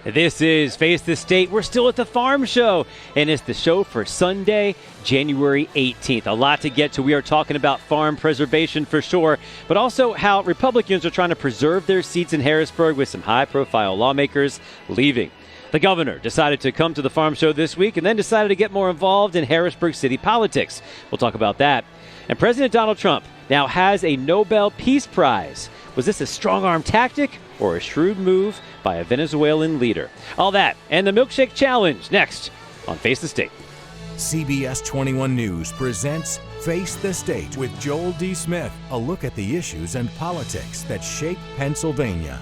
This is Face the State. We're still at the Farm Show, and it's the show for Sunday, January 18th. A lot to get to. We are talking about farm preservation for sure, but also how Republicans are trying to preserve their seats in Harrisburg with some high-profile lawmakers leaving. The governor decided to come to the Farm Show this week and then decided to get more involved in Harrisburg city politics. We'll talk about that. And President Donald Trump now has a Nobel Peace Prize. Was this a strong-arm tactic or a shrewd move by a Venezuelan leader? All that and the Milkshake Challenge next on Face the State. CBS 21 News presents Face the State with Joel D. Smith. A look at the issues and politics that shape Pennsylvania.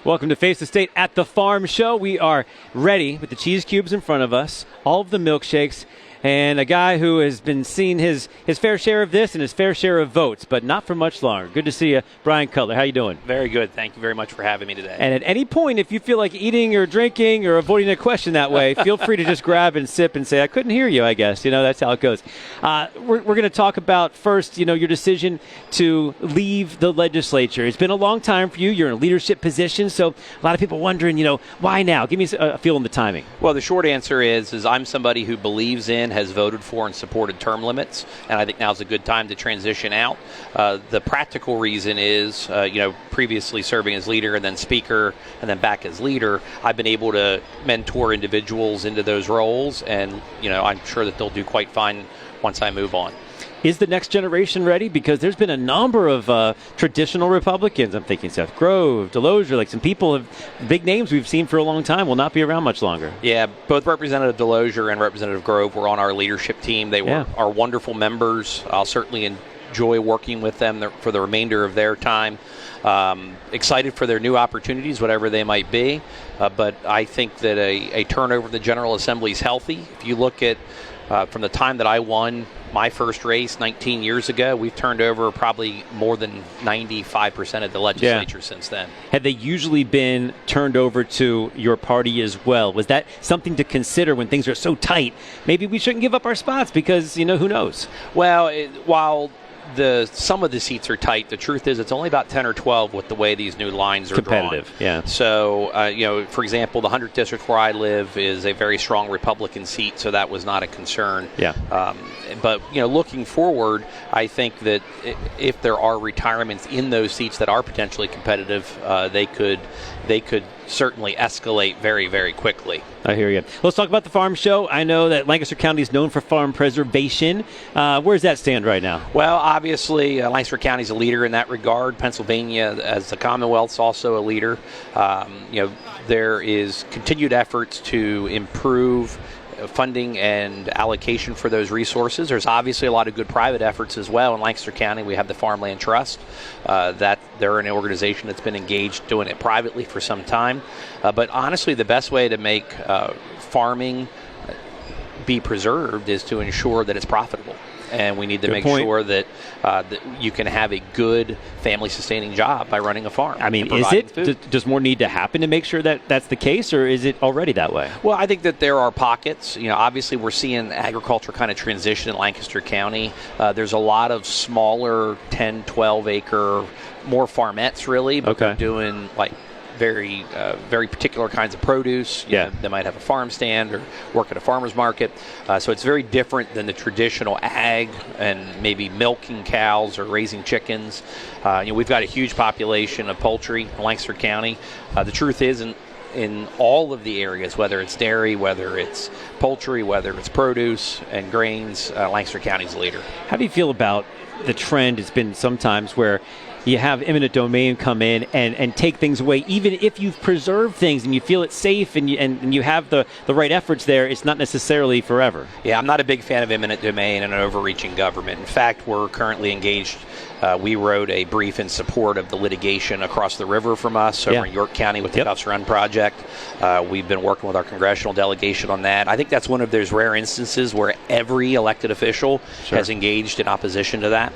Welcome to Face the State at the Farm Show. We are ready with the cheese cubes in front of us, all of the milkshakes, and a guy who has been seeing his fair share of this and his fair share of votes, but not for much longer. Good to see you, Brian Cutler. How you doing? Very good. Thank you very much for having me today. And at any point, if you feel like eating or drinking or avoiding a question that way, feel free to just grab and sip and say, I couldn't hear you, I guess. That's how it goes. We're going to talk about first, your decision to leave the legislature. It's been a long time for you. You're in a leadership position, so a lot of people wondering, why now? Give me a feel on the timing. Well, the short answer is I'm somebody who believes in, has voted for, and supported term limits, and I think now's a good time to transition out. The practical reason is, previously serving as leader and then speaker and then back as leader, I've been able to mentor individuals into those roles, and, I'm sure that they'll do quite fine once I move on. Is the next generation ready? Because there's been a number of traditional Republicans. I'm thinking Seth Grove, Delosier, like some people, big names we've seen for a long time will not be around much longer. Yeah, both Representative Delosier and Representative Grove were on our leadership team. They were our wonderful members. I'll certainly enjoy working with them for the remainder of their time. Excited for their new opportunities, whatever they might be. But I think that a turnover of the General Assembly is healthy. If you look at from the time that I won my first race 19 years ago, we've turned over probably more than 95% of the legislature since then. Had they usually been turned over to your party as well? Was that something to consider when things are so tight? Maybe we shouldn't give up our spots because, who knows? Well, while some of the seats are tight, the truth is it's only about 10 or 12 with the way these new lines are competitive drawn. Yeah. So for example, the 100th district where I live is a very strong Republican seat, so that was not a concern. But looking forward, I think that if there are retirements in those seats that are potentially competitive, they could certainly escalate very, very quickly. I hear you. Let's talk about the Farm Show. I know that Lancaster County is known for farm preservation. Where does that stand right now? Well, obviously, Lancaster County is a leader in that regard. Pennsylvania, as the Commonwealth, is also a leader. There is continued efforts to improve funding and allocation for those resources. There's obviously a lot of good private efforts as well. In Lancaster County, we have the Farmland Trust. That they're an organization that's been engaged doing it privately for some time. But honestly, the best way to make farming be preserved is to ensure that it's profitable. And we need to make sure that you can have a good family-sustaining job by running a farm. I mean, is it? Does more need to happen to make sure that that's the case, or is it already that way? Well, I think that there are pockets. Obviously we're seeing agriculture kind of transition in Lancaster County. There's a lot of smaller 10, 12-acre, more farmettes, really, but they're doing like very particular kinds of produce. They might have a farm stand or work at a farmer's market. So it's very different than the traditional ag and maybe milking cows or raising chickens. We've got a huge population of poultry in Lancaster County. The truth is, in all of the areas, whether it's dairy, whether it's poultry, whether it's produce and grains, Lancaster County's a leader. How do you feel about the trend? It's been sometimes where you have eminent domain come in and take things away, even if you've preserved things and you feel it's safe and you have the right efforts there, it's not necessarily forever. Yeah, I'm not a big fan of eminent domain and an overreaching government. In fact, we're currently engaged. We wrote a brief in support of the litigation across the river from us over in York County with the Duff's Run project. We've been working with our congressional delegation on that. I think that's one of those rare instances where every elected official has engaged in opposition to that.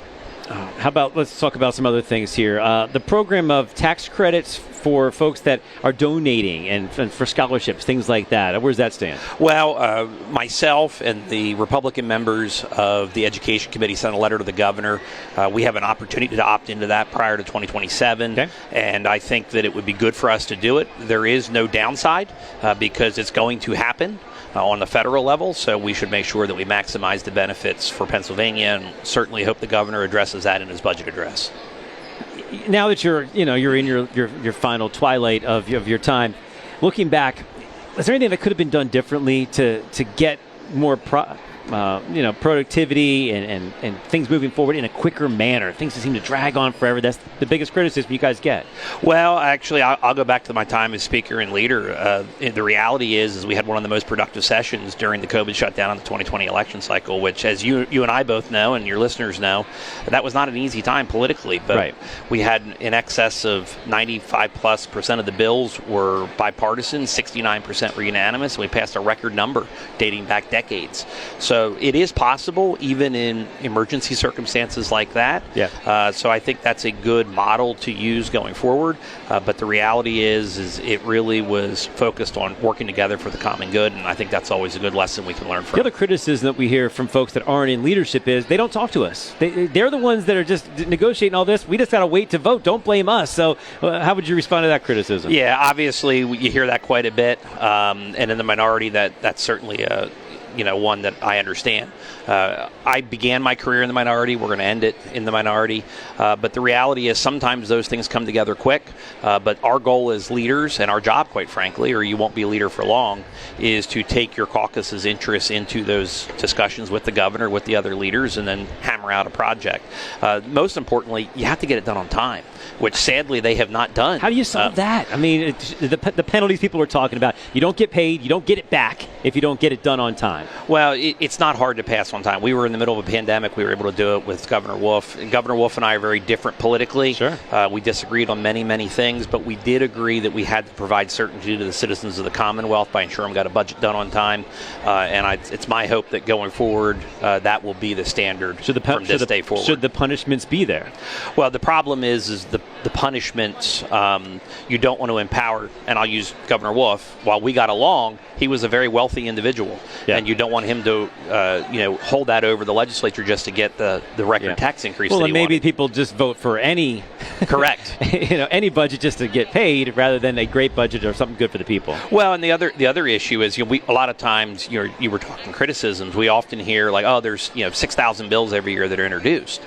How about, let's talk about some other things here. The program of tax credits for folks that are donating and for scholarships, things like that. Where does that stand? Well, myself and the Republican members of the Education Committee sent a letter to the governor. We have an opportunity to opt into that prior to 2027, okay. And I think that it would be good for us to do it. There is no downside because it's going to happen on the federal level, so we should make sure that we maximize the benefits for Pennsylvania, and certainly hope the governor addresses that in his budget address. Now that you're in your final twilight of your time, looking back, is there anything that could have been done differently to get more productivity and things moving forward in a quicker manner? Things that seem to drag on forever. That's the biggest criticism you guys get. Well, actually, I'll go back to my time as speaker and leader. The reality is we had one of the most productive sessions during the COVID shutdown in the 2020 election cycle, which, as you and I both know and your listeners know, that was not an easy time politically. But right. We had in excess of 95+% of the bills were bipartisan, 69% were unanimous, and we passed a record number dating back decades. So it is possible, even in emergency circumstances like that. Yeah. So I think that's a good model to use going forward. But the reality is it really was focused on working together for the common good, and I think that's always a good lesson we can learn from. The other criticism that we hear from folks that aren't in leadership is they don't talk to us. They're the ones that are just negotiating all this. We just got to wait to vote. Don't blame us. So how would you respond to that criticism? Yeah, obviously you hear that quite a bit, and in the minority that's certainly a one that I understand. I began my career in the minority. We're going to end it in the minority. But the reality is sometimes those things come together quick. But our goal as leaders, and our job, quite frankly, or you won't be a leader for long, is to take your caucus's interests into those discussions with the governor, with the other leaders, and then hammer out a project. Most importantly, you have to get it done on time, which sadly they have not done. How do you solve that? I mean, the penalties people are talking about, you don't get paid, you don't get it back if you don't get it done on time. Well, it's not hard to pass on time. We were in the middle of a pandemic. We were able to do it with Governor Wolf. And Governor Wolf and I are very different politically. Sure. We disagreed on many, many things, but we did agree that we had to provide certainty to the citizens of the Commonwealth by ensuring we got a budget done on time. It's my hope that going forward, that will be the standard from this day forward. Should the punishments be there? Well, the problem is the punishments you don't want to empower, and I'll use Governor Wolf. While we got along, he was a very wealthy individual, and you don't want him to hold that over the legislature just to get the record tax increase. Well, that and maybe wanted. people just vote for any correct any budget just to get paid rather than a great budget or something good for the people. Well, and the other issue is a lot of times you were talking criticisms. We often hear like, oh, there's 6,000 bills every year that are introduced.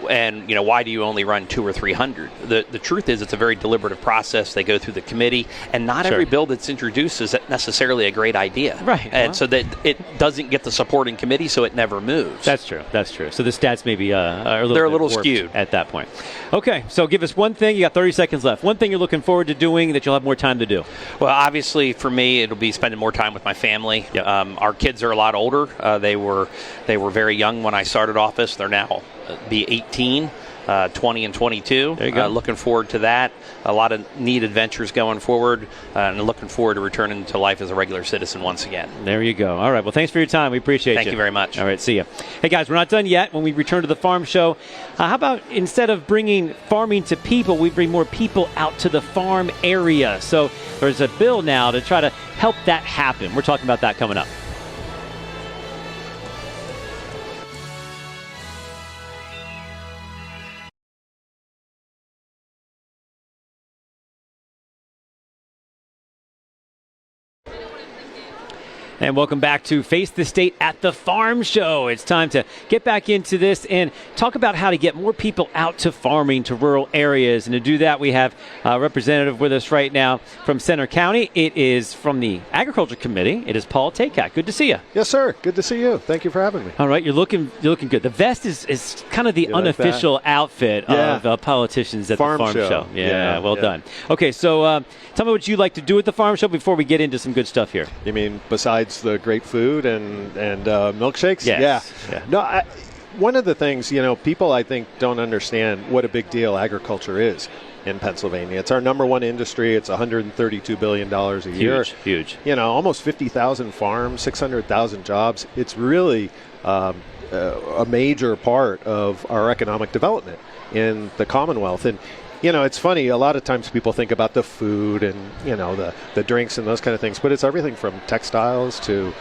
And why do you only run 200 or 300? The truth is it's a very deliberative process. They go through the committee, and not every bill that's introduced is necessarily a great idea. Right. And so that it doesn't get the support in committee, so it never moves. That's true. So the stats maybe are a little skewed at that point. Okay, so give us one thing. You got 30 seconds left. One thing you're looking forward to doing that you'll have more time to do. Well, obviously for me, it'll be spending more time with my family. Yep. Our kids are a lot older. They were very young when I started office. They're now be 18, 20, and 22. There you go. Looking forward to that. A lot of neat adventures going forward, and looking forward to returning to life as a regular citizen once again. There you go. All right. Well, thanks for your time. We appreciate it. Thank you very much. All right. See you. Hey, guys, we're not done yet. When we return to the farm show, how about instead of bringing farming to people, we bring more people out to the farm area? So there's a bill now to try to help that happen. We're talking about that coming up. And welcome back to Face the State at the Farm Show. It's time to get back into this and talk about how to get more people out to farming, to rural areas. And to do that, we have a representative with us right now from Center County. It is from the Agriculture Committee. It is Paul Taycat. Good to see you. Yes, sir. Good to see you. Thank you for having me. All right, you're looking good. The vest is kind of the unofficial outfit of politicians at the Farm Show. Yeah, well done. Okay, so tell me what you'd like to do at the Farm Show before we get into some good stuff here. You mean besides the great food and milkshakes? Yes. Yeah. No, one of the things, people I think don't understand what a big deal agriculture is in Pennsylvania. It's our number one industry. It's $132 billion a year. Huge. Almost 50,000 farms, 600,000 jobs. It's really a major part of our economic development in the Commonwealth. And it's funny, a lot of times people think about the food and, the drinks and those kind of things, but it's everything from textiles to,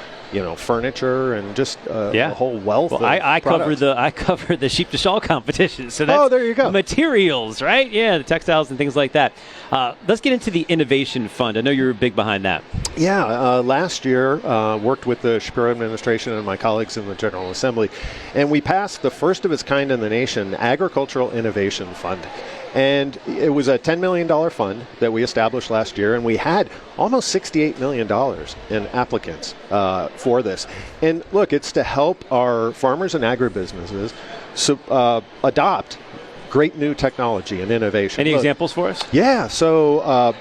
furniture and just a whole wealth of I products. cover the sheep to shawl competition. So that's there you go. Materials, right? Yeah, the textiles and things like that. Let's get into the Innovation Fund. I know you're big behind that. Yeah, last year worked with the Shapiro administration and my colleagues in the General Assembly, and we passed the first of its kind in the nation Agricultural Innovation Fund. And it was a $10 million fund that we established last year, and we had almost $68 million in applicants for this. And look, it's to help our farmers and agribusinesses adopt great new technology and innovation. Any examples for us? Yeah, so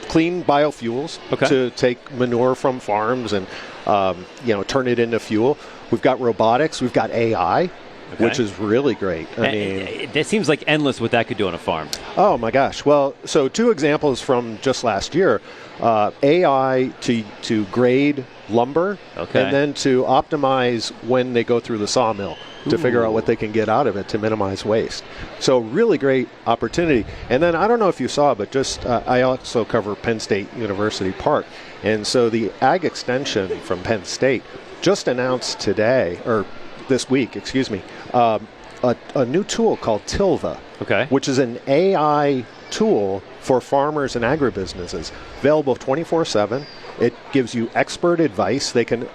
clean biofuels Okay. to take manure from farms and turn it into fuel. We've got robotics, we've got AI. Okay. Which is really great. I mean, it seems like endless what that could do on a farm. Oh my gosh! Well, so 2 examples from just last year: AI to grade lumber, Okay. and then to optimize when they go through the sawmill to figure out what they can get out of it to minimize waste. So really great opportunity. And then I don't know if you saw, but just I also cover Penn State University Park, and so the Ag Extension from Penn State just announced today, or this week, excuse me, a new tool called Tilva, Okay. which is an AI tool for farmers and agribusinesses, available 24/7. It gives you expert advice. They can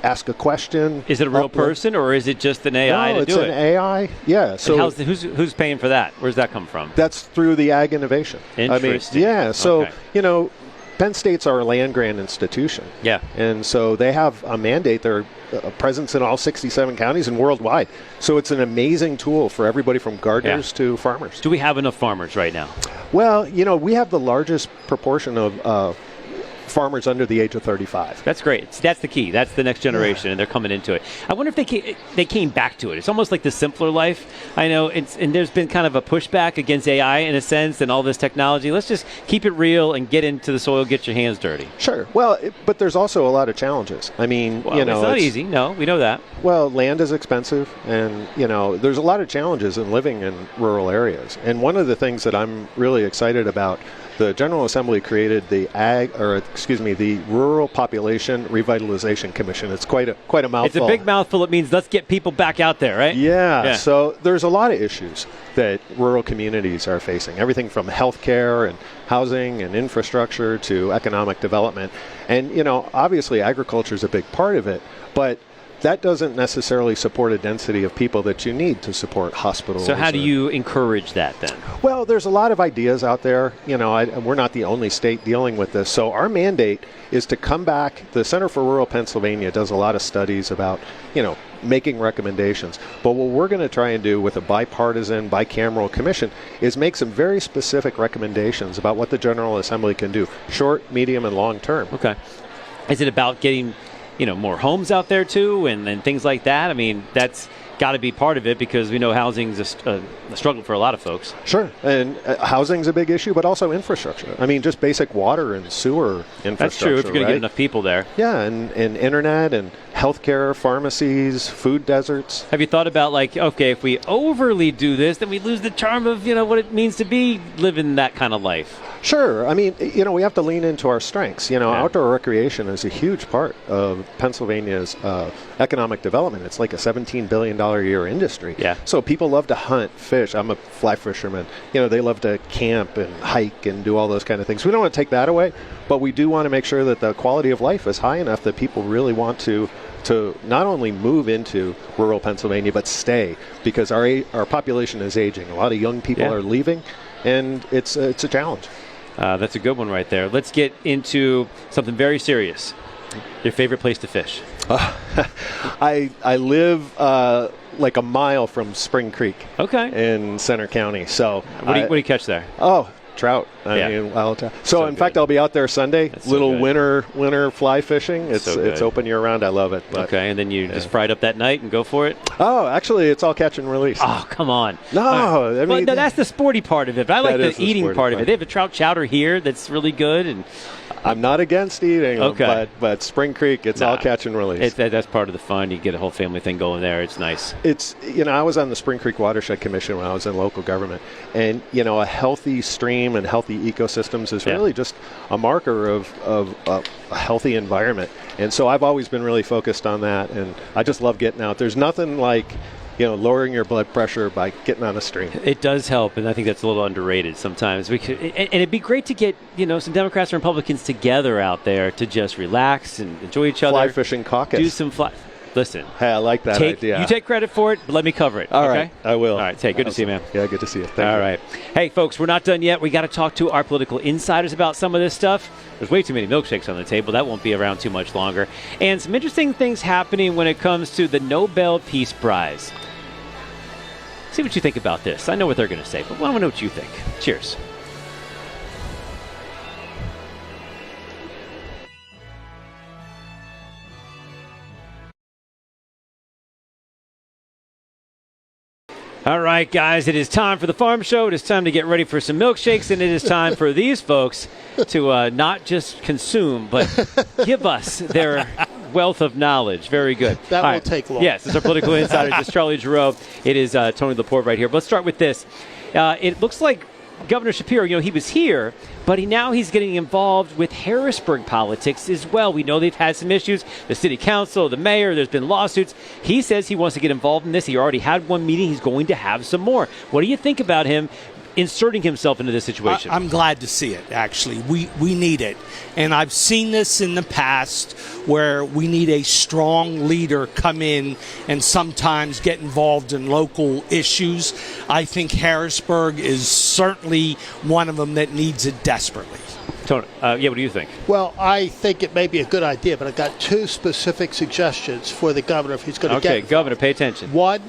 ask a question. Is it a real person, or is it just an AI No, to it's do an it? AI. Yeah. So Who's paying for that? Where's that come from? that's through the Ag Innovation. Interesting. Yeah. So, Okay. Penn State's our land grant institution. Yeah. And so they have a mandate. They're a presence in all 67 counties and worldwide. So it's an amazing tool for everybody from gardeners to farmers. Do we have enough farmers right now? Well, we have the largest proportion of farmers under the age of 35. That's great. That's the key. That's the next generation, and they're coming into it. I wonder if they came back to it. It's almost like the simpler life. I know, and there's been kind of a pushback against AI in a sense and all this technology. Let's just keep it real and get into the soil, get your hands dirty. Sure. Well, but there's also a lot of challenges. I mean, Well, it's not easy. No, we know that. Well, land is expensive, and there's a lot of challenges in living in rural areas. And one of the things that I'm really excited about, the General Assembly created the Rural Population Revitalization Commission. It's quite a mouthful. It's a big mouthful. It means let's get people back out there, right? Yeah. So there's a lot of issues that rural communities are facing. Everything from healthcare and housing and infrastructure to economic development. And obviously agriculture is a big part of it, but that doesn't necessarily support a density of people that you need to support hospitals. So how do you encourage that then? Well, there's a lot of ideas out there. We're not the only state dealing with this. So our mandate is to come back. The Center for Rural Pennsylvania does a lot of studies about, making recommendations. But what we're going to try and do with a bipartisan, bicameral commission is make some very specific recommendations about what the General Assembly can do, short, medium, and long term. Okay. Is it about getting more homes out there too and things like that? I mean, that's got to be part of it because we know housing's a struggle for a lot of folks. Sure. And housing's a big issue, but also infrastructure. I mean, just basic water and sewer infrastructure. That's true if you're going to get enough people there. Yeah, and internet and healthcare, pharmacies, food deserts. Have you thought about okay, if we overly do this, then we lose the charm of, what it means to be living that kind of life? Sure. I mean, we have to lean into our strengths. Outdoor recreation is a huge part of Pennsylvania's economic development. It's like a $17 billion a year industry. Yeah. So people love to hunt, fish. I'm a fly fisherman. They love to camp and hike and do all those kind of things. We don't want to take that away, but we do want to make sure that the quality of life is high enough that people really want to not only move into rural Pennsylvania, but stay, because our population is aging. A lot of young people are leaving, and it's a challenge. That's a good one right there. Let's get into something very serious. Your favorite place to fish? I live like a mile from Spring Creek. Okay. In Center County. So what do you catch there? Oh, trout. I mean, wild trout. So in fact, I'll be out there Sunday. That's little winter fly fishing. It's open year round. I love it. But, okay, and then you just fry it up that night and go for it? Oh, actually, it's all catch and release. Oh, come on. No, I mean, that's the sporty part of it. But I like the eating part of it. part. They have a trout chowder here that's really good, and I'm not against eating them, Okay. but Spring Creek, it's all catch and release. That's part of the fun. You get a whole family thing going there. It's nice. I was on the Spring Creek Watershed Commission when I was in local government, and a healthy stream and healthy ecosystems is really just a marker of a healthy environment. And so I've always been really focused on that, and I just love getting out. There's nothing like lowering your blood pressure by getting on a stream. It does help, and I think that's a little underrated sometimes. And it'd be great to get some Democrats and Republicans together out there to just relax and enjoy each other. Fly fishing caucus. Do some fly. Listen. Hey, I like that idea. You take credit for it, but let me cover it. All okay? right, I will. All right, good to see you, man. Yeah, good to see you. Thank you. All right. Hey, folks, we're not done yet. We got to talk to our political insiders about some of this stuff. There's way too many milkshakes on the table. That won't be around too much longer. And some interesting things happening when it comes to the Nobel Peace Prize. See what you think about this. I know what they're going to say, but I want to know what you think. Cheers. All right, guys, it is time for the Farm Show. It is time to get ready for some milkshakes, and it is time for these folks to not just consume, but give us their wealth of knowledge. Very good. That will take long. Yes, it's our political insider, just Charlie Giroux. It is Tony Laporte right here. But let's start with this. It looks like Governor Shapiro, he was here, but he's getting involved with Harrisburg politics as well. We know they've had some issues. The city council, the mayor, there's been lawsuits. He says he wants to get involved in this. He already had one meeting. He's going to have some more. What do you think about him inserting himself into this situation? I'm glad to see it, actually. We need it. And I've seen this in the past where we need a strong leader come in and sometimes get involved in local issues. I think Harrisburg is certainly one of them that needs it desperately. Tony, what do you think? Well, I think it may be a good idea, but I've got two specific suggestions for the governor if he's going to get Okay, Governor, pay attention. One,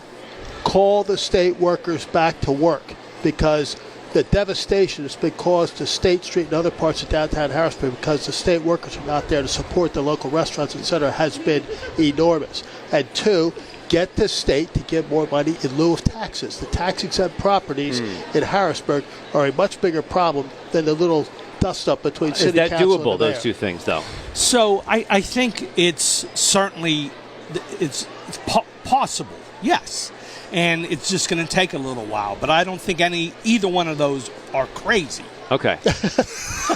call the state workers back to work, because the devastation that's been caused to State Street and other parts of downtown Harrisburg because the state workers are not there to support the local restaurants, etc., has been enormous. And two, get the state to give more money in lieu of taxes. The tax-exempt properties in Harrisburg are a much bigger problem than the little dust-up between city council and the mayor. Is that doable, those two things, though? So I think it's certainly possible, yes. And it's just going to take a little while. But I don't think either one of those are crazy. Okay.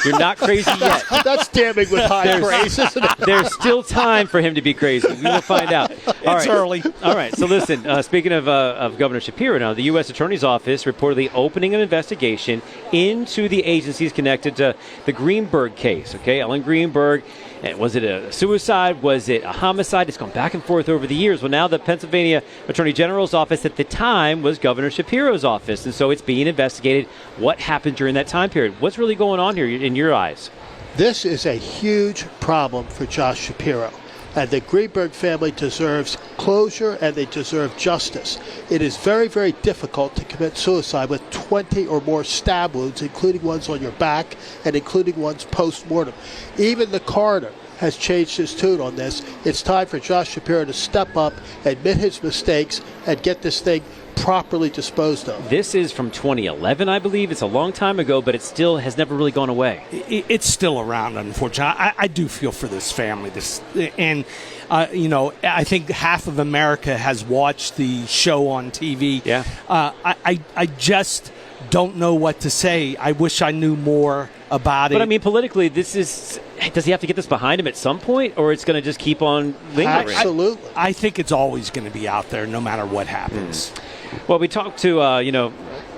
You're not crazy yet. That's damning with high praise, isn't it? There's still time for him to be crazy. We will find out. It's early. All right. So listen, speaking of Governor Shapiro now, the U.S. Attorney's Office reportedly opening an investigation into the agencies connected to the Greenberg case. Okay, Ellen Greenberg. And was it a suicide? Was it a homicide? It's gone back and forth over the years. Well, now the Pennsylvania Attorney General's office at the time was Governor Shapiro's office. And so it's being investigated. What happened during that time period? What's really going on here in your eyes? This is a huge problem for Josh Shapiro. And the Greenberg family deserves closure and they deserve justice. It is very, very difficult to commit suicide with 20 or more stab wounds, including ones on your back and including ones post-mortem. Even the coroner has changed his tune on this. It's time for Josh Shapiro to step up, admit his mistakes, and get this thing properly disposed of. This is from 2011, I believe. It's a long time ago, but it still has never really gone away. It's still around, unfortunately. I do feel for this family. I think half of America has watched the show on TV. Yeah. I just don't know what to say. I wish I knew more about it. But I mean, politically, does he have to get this behind him at some point, or it's going to just keep on lingering? Absolutely. I think it's always going to be out there, no matter what happens. Well, we talked to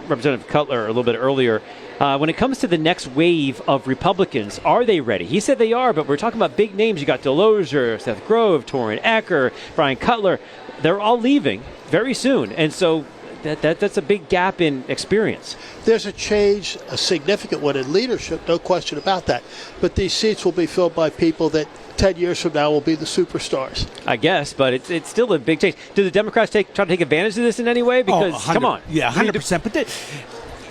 Representative Cutler a little bit earlier. When it comes to the next wave of Republicans, are they ready? He said they are, but we're talking about big names. You got Delosier, Seth Grove, Torrin Ecker, Brian Cutler. They're all leaving very soon, and so that's a big gap in experience. There's a change, a significant one in leadership, no question about that. But these seats will be filled by people that 10 years from now will be the superstars. I guess, but it's still a big change. Do the Democrats try to take advantage of this in any way? Because, come on. Yeah, 100%. But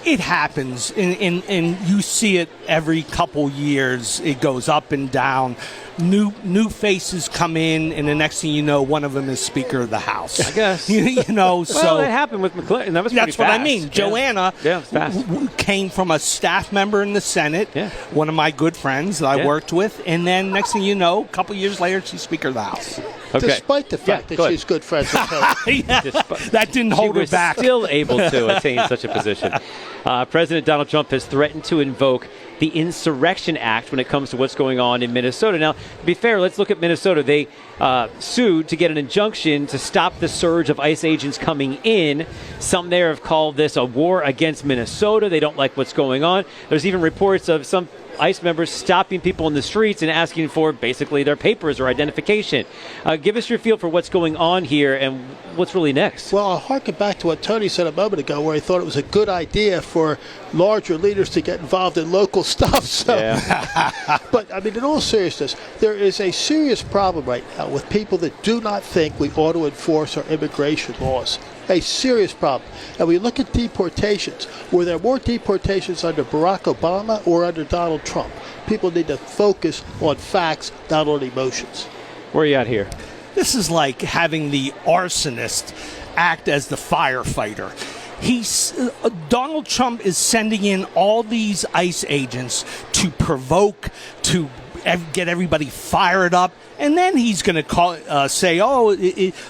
It happens, and you see it every couple years. It goes up and down. New faces come in, and the next thing you know, one of them is Speaker of the House. I guess. So well, it happened with McClellan. That was pretty that's what fast. I mean. Yeah. Joanna fast. came from a staff member in the Senate, one of my good friends that I worked with, and then next thing you know, a couple years later, she's Speaker of the House. Okay. Despite the fact that she's good friends with Tony. That didn't hold her back. Still able to attain such a position. President Donald Trump has threatened to invoke the Insurrection Act when it comes to what's going on in Minnesota. Now, to be fair, let's look at Minnesota. They sued to get an injunction to stop the surge of ICE agents coming in. Some there have called this a war against Minnesota. They don't like what's going on. There's even reports of some ICE members stopping people in the streets and asking for basically their papers or identification. Give us your feel for what's going on here and what's really next. Well, I'll harken back to what Tony said a moment ago, where he thought it was a good idea for larger leaders to get involved in local stuff. So, but I mean, in all seriousness, there is a serious problem right now with people that do not think we ought to enforce our immigration laws. A serious problem. And we look at deportations. Were there more deportations under Barack Obama or under Donald Trump? People need to focus on facts, not on emotions. Where are you at here? This is like having the arsonist act as the firefighter. Donald Trump is sending in all these ICE agents to provoke, to get everybody fired up, and then he's going to say,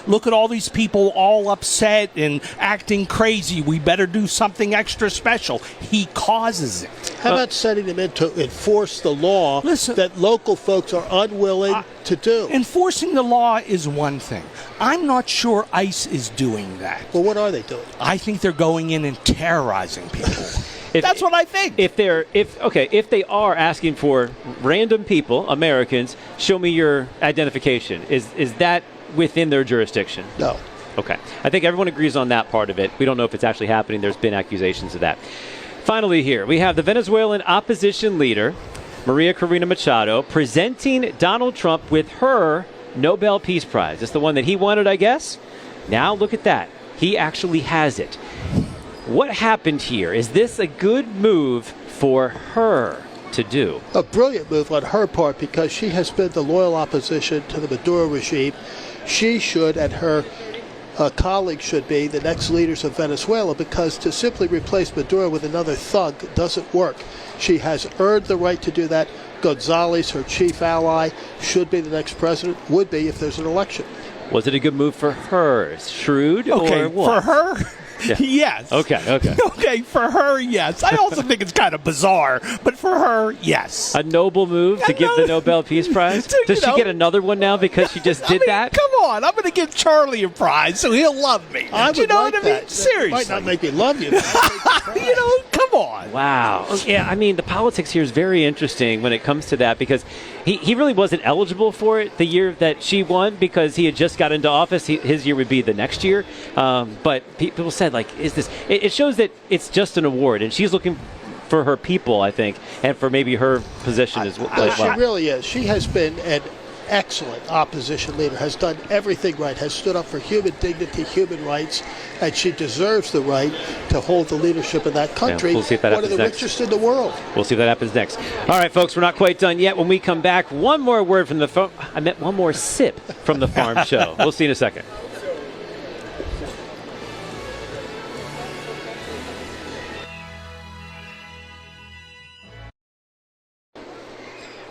look at all these people all upset and acting crazy. We better do something extra special. He causes it. How about sending them in to enforce the law that local folks are unwilling to do? Enforcing the law is one thing. I'm not sure ICE is doing that. Well, what are they doing? I think they're going in and terrorizing people. That's what I think. If they are asking for random people, Americans, show me your identification, is that within their jurisdiction? No. Okay. I think everyone agrees on that part of it. We don't know if it's actually happening. There's been accusations of that. Finally here, we have the Venezuelan opposition leader, Maria Corina Machado, presenting Donald Trump with her Nobel Peace Prize. It's the one that he wanted, I guess. Now look at that. He actually has it. What happened here? Is this a good move for her to do? A brilliant move on her part, because she has been the loyal opposition to the Maduro regime. She should, and her colleagues should be, the next leaders of Venezuela, because to simply replace Maduro with another thug doesn't work. She has earned the right to do that. Gonzalez, her chief ally, should be the next president, would be if there's an election. Was it a good move for her? Shrewd or what? For her? Yeah. Yes. Okay. Okay, for her, yes. I also think it's kind of bizarre, but for her, yes. A noble move to give the Nobel Peace Prize? Does she get another one now because she just did that? Come on, I'm going to give Charlie a prize so he'll love me. You know what I mean? Seriously. It might not make me love you. Come on. Wow. Yeah, I mean, the politics here is very interesting when it comes to that, because he really wasn't eligible for it the year that she won, because he had just got into office. His year would be the next year. But people said, like, is this? It shows that it's just an award, and she's looking for her people, I think, and for maybe her position as well. She really is. She has been an excellent opposition leader, has done everything right, has stood up for human dignity, human rights, and she deserves the right to hold the leadership of that country. Yeah, we'll see if that one of the next. richest in the world. We'll see if that happens next. All right, folks, we're not quite done yet. When we come back, one more word from the phone. I meant one more sip from the farm show. We'll see you in a second.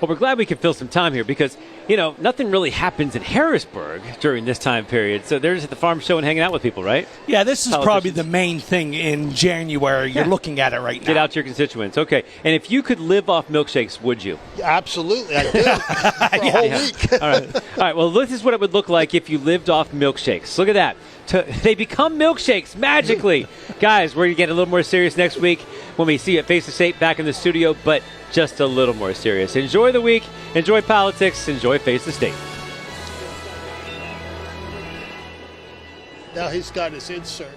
Well, we're glad we could fill some time here because, nothing really happens in Harrisburg during this time period. So they're just at the farm show and hanging out with people, right? Yeah, this is probably the main thing in January. You're looking at it right now. Get out to your constituents. Okay. And if you could live off milkshakes, would you? Absolutely, I do. For a whole week. All right. Well, this is what it would look like if you lived off milkshakes. Look at that. They become milkshakes magically. Guys, we're going to get a little more serious next week when we see you at Face the State back in the studio, but just a little more serious. Enjoy the week. Enjoy politics. Enjoy Face the State. Now he's got his insert.